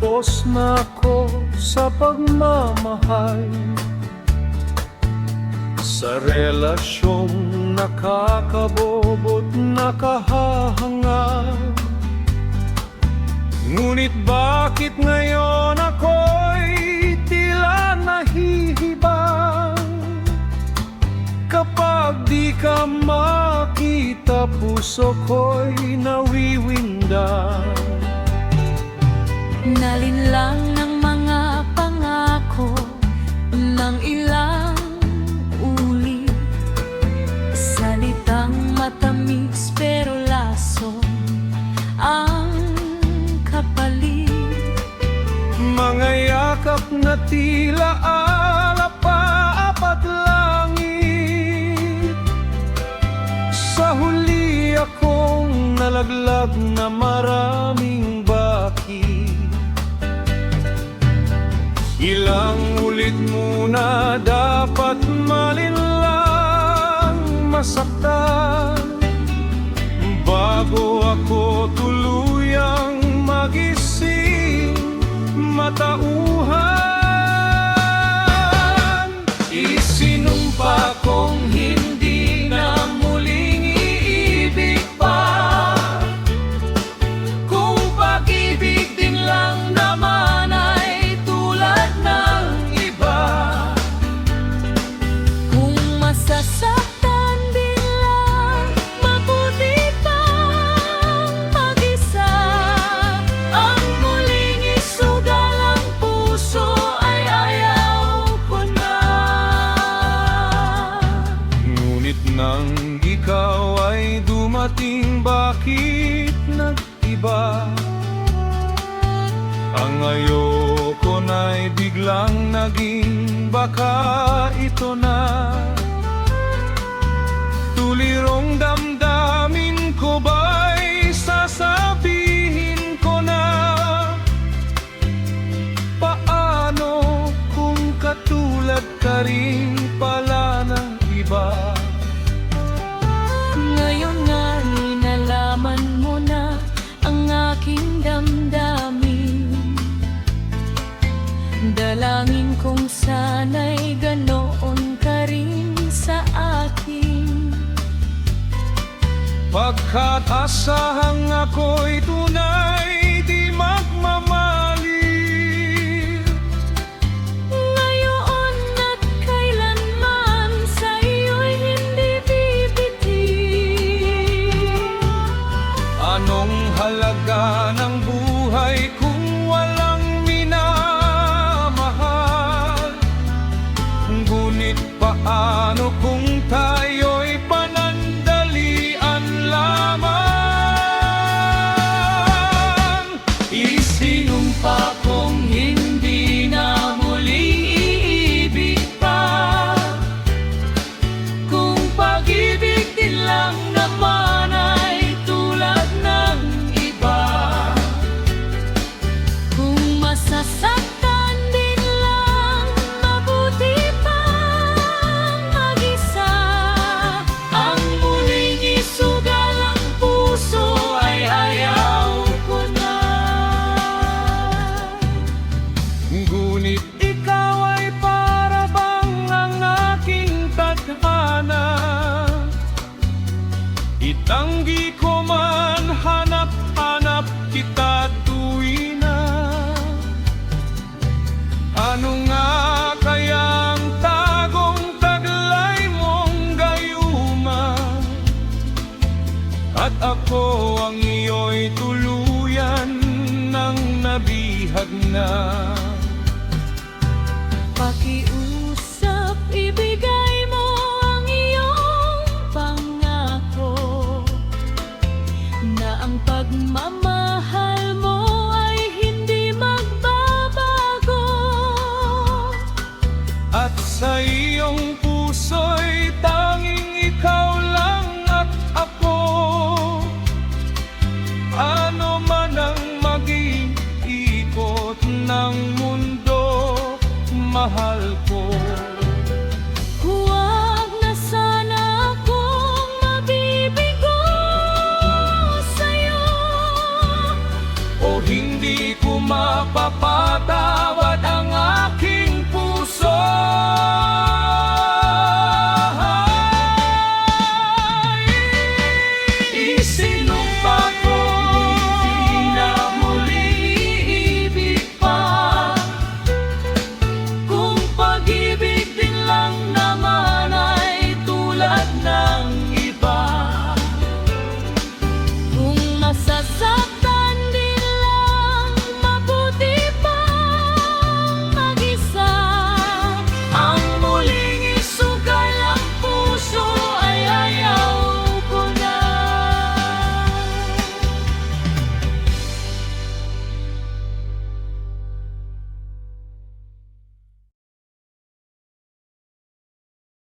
Tapos na ako sa pagmamahal, sa relasyong nakakabobo't nakahahanga. Ngunit bakit ngayon ako'y tila nahihibang? Kapag di ka makita, puso ko'y nawiwindang. Nalinlang ng mga pangako ng ilang ulit, salitang matamis pero laso ang kapalit. Mga yakap na tila alapa-apat langit, sa huli akong nalaglag na maraming bakit. Ilang ulit muna dapat malinlang masaktan bago ako tuluyang magising matauhan. Isinumpa kong hindi na muling iibig pa, kung pag-ibig din lang naman ay tulad ng iba. Kung masasaktan din lang, mabuti pang mag-isa. Ang muling isugal ang puso ay ayaw ko na. Ngunit nang ikaw ay dumating, bakit nag-iba? Ang ayoko na'y biglang naging baka ito na. Tulirong damdamin ko ba'y sasabihin ko na? Paano kung katulad ka rin pala ng iba? Ngayon nga'y nalaman mo na ang aking damdamin. Dalangin kong sana'y ganoon ka rin sa akin. Pagkat asahang ako'y tunay di magmamali, Ngayon at kailanman sa iyo'y hindi bibiti. anong halaga ng buhay kung walang minamahal? Ngunit paano kung tayo'y panandalian lamang? Isinumpa kong hindi na muling iibig pa, Kung pag-ibig din lang naman ay tulad ng iba. Kung masasaktan din lang, mabuti pang mag-isa. Ang muling isugal ang puso ay ayaw ko na. ngunit ikaw ay para bang ang aking tadhana. Itanggi ko man, hanap-hanap kita tuwi na. Ano nga kayang tagong taglay mong gayuma? At ako ang iyo'y tuluyan ng nabihag na. Pakiusap, ibigay mo ang iyong pangako na ang pagmamahal mo ay hindi magbabago. At sa iyong puso'y tanging ikaw lang at ako. Ano man ang maging ikot ng mundo, mahal ko. Huwag na sana akong mabibigo sa'yo. sisisi